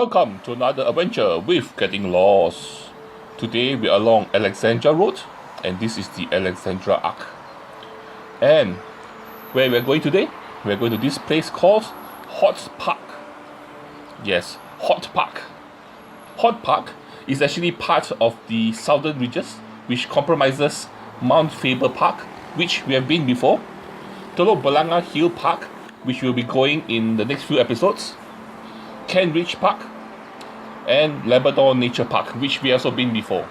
Welcome to another adventure with Getting Lost. Today we are along Alexandria Road, and this is the Alexandria Arc. And where we are going today? We are going to this place called Hortpark. Yes, Hortpark. Hortpark is actually part of the southern regions, which comprises Mount Faber Park, which we have been before, Telok Blangah Hill Park, which we will be going in the next few episodes, Kent Ridge Park, and Labrador Nature Park, which we also been before.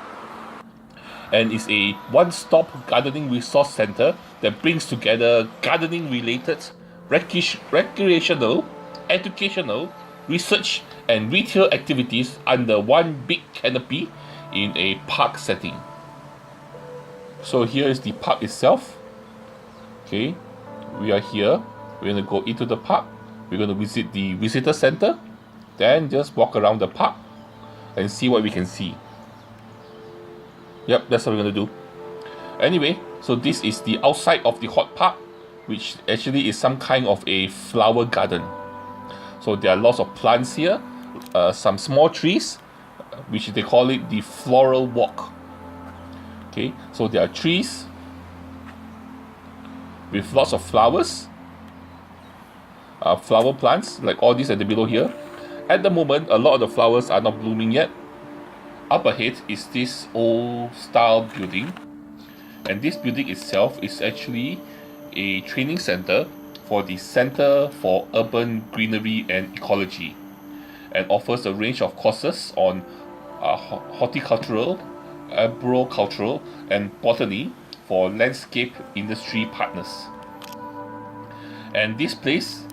And is a one-stop gardening resource center that brings together gardening-related, recreational, educational, research, and retail activities under one big canopy in a park setting. So here is the park itself. Okay, we are here. We're going to go into the park. We're going to visit the visitor center. Then just walk around the park and see what we can see. Yep, that's what we're going to do. Anyway, so this is the outside of the Hortpark, which actually is some kind of a flower garden. So there are lots of plants here, some small trees, which they call it the floral walk. Okay, so there are trees with lots of flowers, flower plants like all these at the below here. At the moment, a lot of the flowers are not blooming yet. Up ahead is this old style building, and this building itself is actually a training center for the Center for Urban Greenery and Ecology, and offers a range of courses on horticultural, arboricultural, and botany for landscape industry partners. And this place,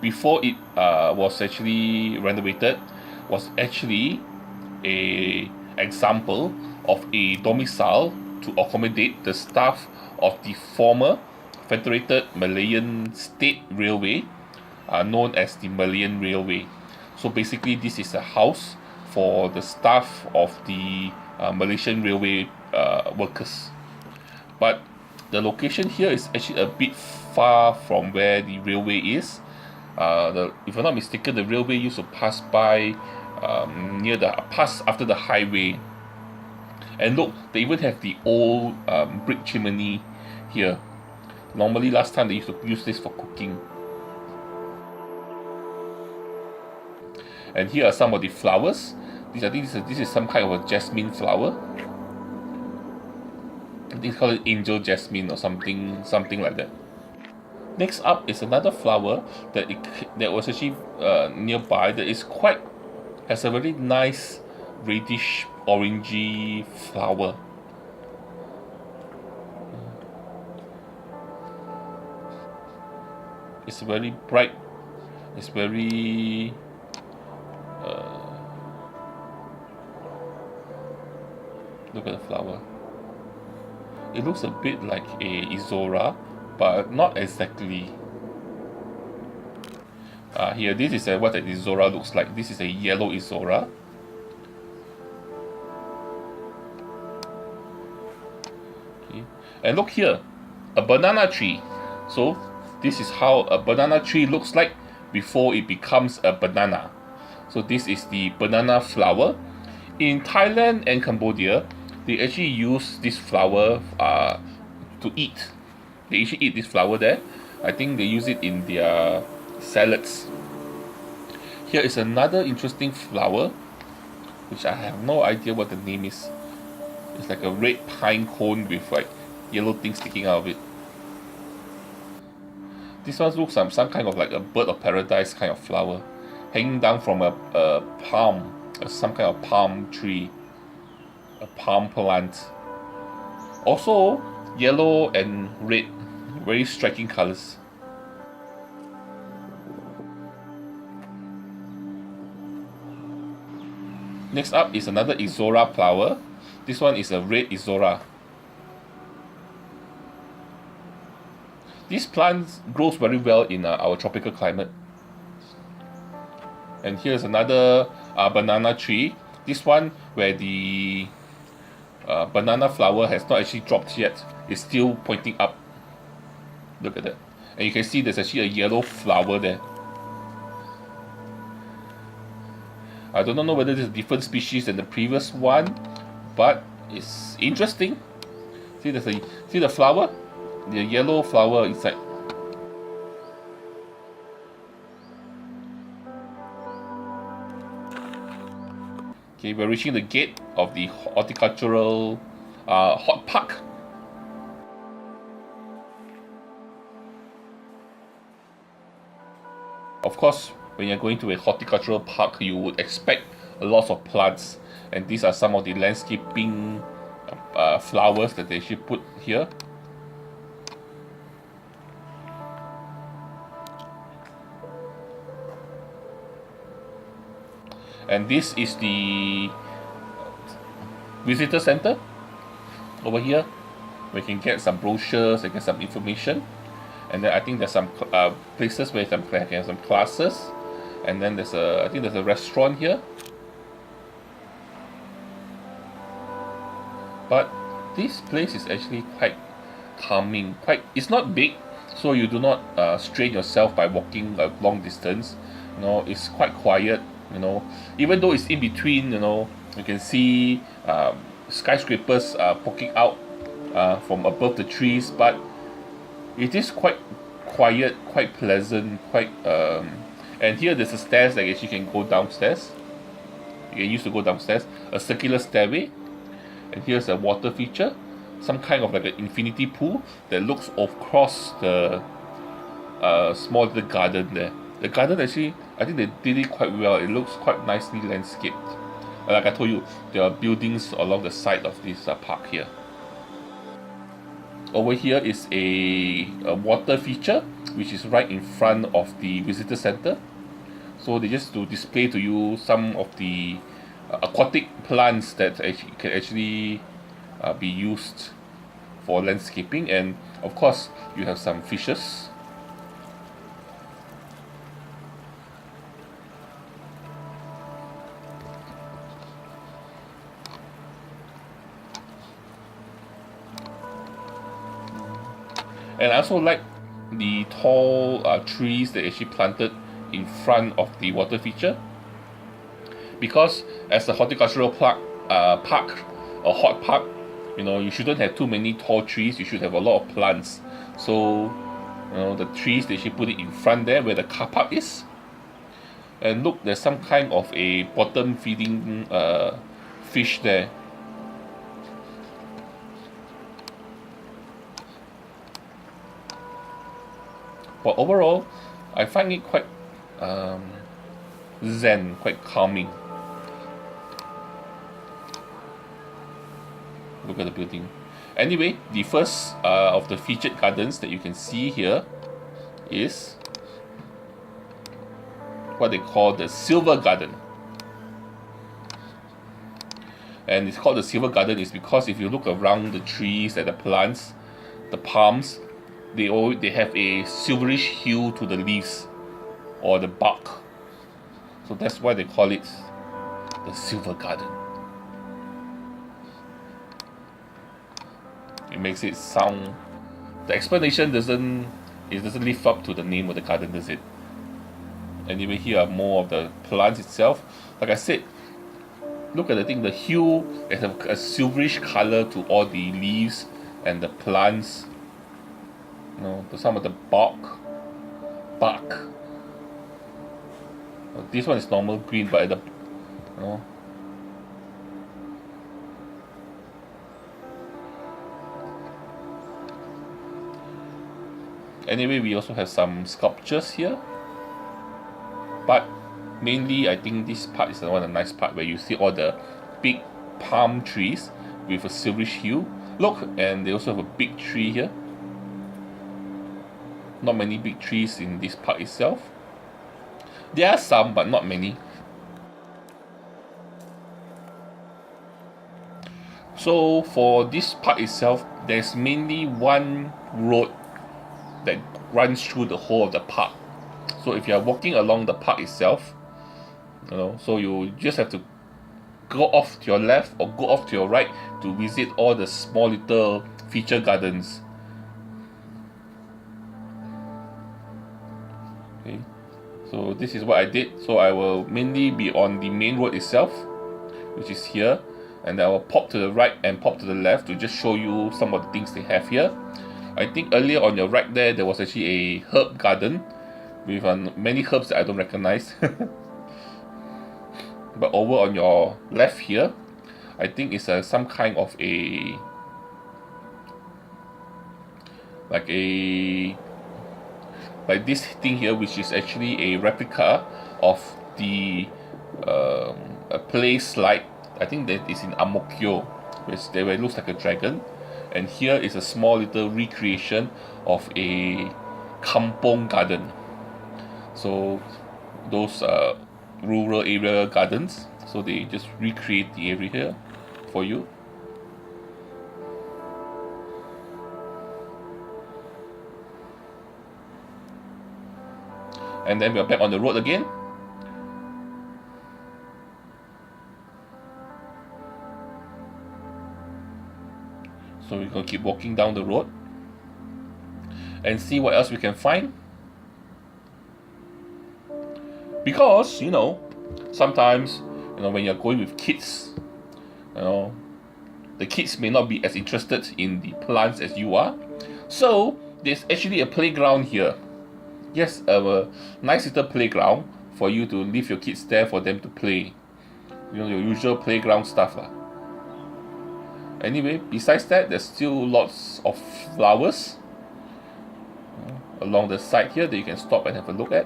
before it was actually renovated, was actually a example of a domicile to accommodate the staff of the former Federated Malayan State Railway, known as the Malayan Railway. So basically this is a house for the staff of the Malaysian Railway workers. But the location here is actually a bit far from where the railway is. If I'm not mistaken, the railway used to pass by pass after the highway. And look, they even have the old brick chimney here. Normally last time they used to use this for cooking. And here are some of the flowers. I think this is some kind of a jasmine flower. I think it's called angel jasmine or something like that. Next up is another flower that was actually nearby, that has a very nice reddish orangey flower. It's very bright. It's very look at the flower. It looks a bit like a Izora, but not exactly. Here, this is what an Izora looks like. This is a yellow Izora. Okay. And look here, a banana tree. So this is how a banana tree looks like before it becomes a banana. So this is the banana flower. In Thailand and Cambodia, they actually use this flower to eat. They actually eat this flower there. I think they use it in their salads. Here is another interesting flower, which I have no idea what the name is. It's like a red pine cone with like yellow things sticking out of it. This one looks like some kind of like a bird of paradise kind of flower, hanging down from a palm, some kind of palm tree, a palm plant. Also yellow and red, very striking colors. Next up is another Izora flower. This one is a red Izora. This plant grows very well in our tropical climate. And here's another banana tree. This one where the banana flower has not actually dropped yet. It's still pointing up. Look at that. And you can see there's actually a yellow flower there. I don't know whether this is a different species than the previous one, but it's interesting. See, see the flower, the yellow flower inside. Okay, we're reaching the gate of the horticultural Hortpark. Of course, when you're going to a horticultural park, you would expect a lot of plants, and these are some of the landscaping flowers that they should put here. And this is the visitor center over here. We can get some brochures and get some information. And then I think there's some places where can have some classes. And then I think there's a restaurant here. But this place is actually quite calming. It's not big, so you do not strain yourself by walking a long distance. It's quite quiet. Even though it's in between, you can see skyscrapers poking out from above the trees, but it is quite quiet, quite pleasant, and here there's a stairs that you can go downstairs. You can use to go downstairs, a circular stairway, and here's a water feature, some kind of like an infinity pool that looks across the small little garden there. The garden actually, I think they did it quite well. It looks quite nicely landscaped. Like I told you, there are buildings along the side of this park here. Over here is a water feature, which is right in front of the visitor center. So they just to display to you some of the aquatic plants that can actually be used for landscaping, and of course you have some fishes. And I also like the tall trees that actually planted in front of the water feature, because as a horticultural park or Hortpark, you shouldn't have too many tall trees. You should have a lot of plants. So the trees, they should put it in front there where the car park is. And look, there's some kind of a bottom feeding fish there. But overall, I find it quite zen, quite calming. Look at the building. Anyway, the first of the featured gardens that you can see here is what they call the Silver Garden. And it's called the Silver Garden is because if you look around the trees and the plants, the palms, they have a silverish hue to the leaves or the bark. So that's why they call it the Silver Garden. It makes it sound, the explanation doesn't live up to the name of the garden, does it? Anyway, here are more of the plants itself. Like I said, look at the thing, the hue, it has a silverish color to all the leaves and the plants. To some of the bark. This one is normal green, but anyway, we also have some sculptures here, but mainly I think this part is the one, the nice part, where you see all the big palm trees with a silverish hue. Look, and they also have a big tree here. Not many big trees in this park itself. There are some, but not many. So for this park itself, there's mainly one road that runs through the whole of the park. So if you are walking along the park itself, so you just have to go off to your left or go off to your right to visit all the small little feature gardens. Okay, So this is what I did. So I will mainly be on the main road itself, which is here, and I will pop to the right and pop to the left to just show you some of the things they have here. I think earlier on your right there was actually a herb garden with many herbs that I don't recognize. But over on your left here, I think it's some kind of like this thing here, which is actually a replica of the a play slide. I think that is in Amokyo, where it looks like a dragon. And here is a small little recreation of a kampong garden. So those rural area gardens, so they just recreate the area here for you. And then we're back on the road again. So we're going to keep walking down the road and see what else we can find. Because, you know, sometimes, you know, when you're going with kids, you know, the kids may not be as interested in the plants as you are. So there's actually a playground here. Yes, a nice little playground for you to leave your kids there for them to play. You know, your usual playground stuff. Anyway, besides that, there's still lots of flowers along the side here that you can stop and have a look at.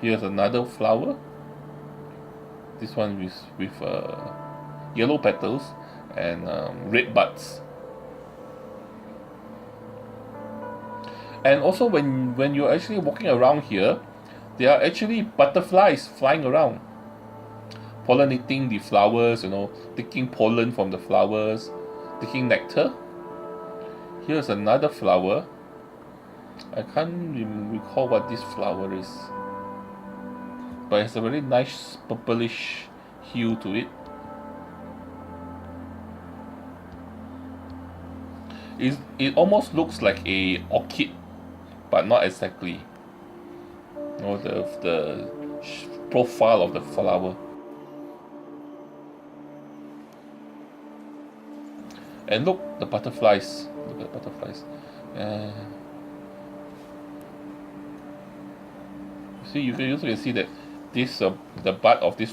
Here's another flower. This one with yellow petals and red buds. And also when you're actually walking around here, there are actually butterflies flying around, pollinating the flowers, you know, taking pollen from the flowers, taking nectar. Here's another flower. I can't recall what this flower is, but it's a very nice purplish hue to it. It almost looks like a orchid, but not exactly. You know, the profile of the flower. And look, the butterflies. Look at the butterflies. See, you can also see that this the bud of this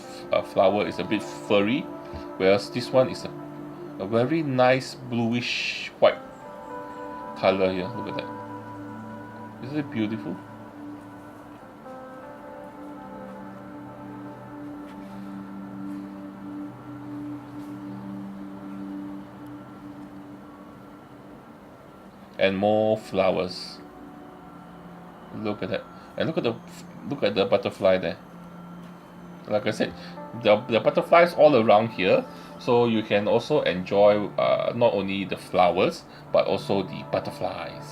flower is a bit furry, whereas this one is a very nice bluish white color here. Look at that. Isn't it beautiful? And more flowers. Look at that. And look at the butterfly there. Like I said, the butterflies all around here, so you can also enjoy not only the flowers but also the butterflies.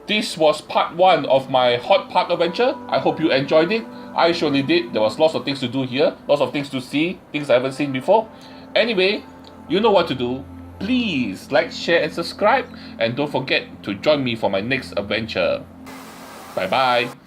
This was part 1 of my Hortpark adventure. I hope you enjoyed it. I surely did. There was lots of things to do here, lots of things to see, things I haven't seen before. Anyway, you know what to do. Please like, share and subscribe, and don't forget to join me for my next adventure. Bye bye.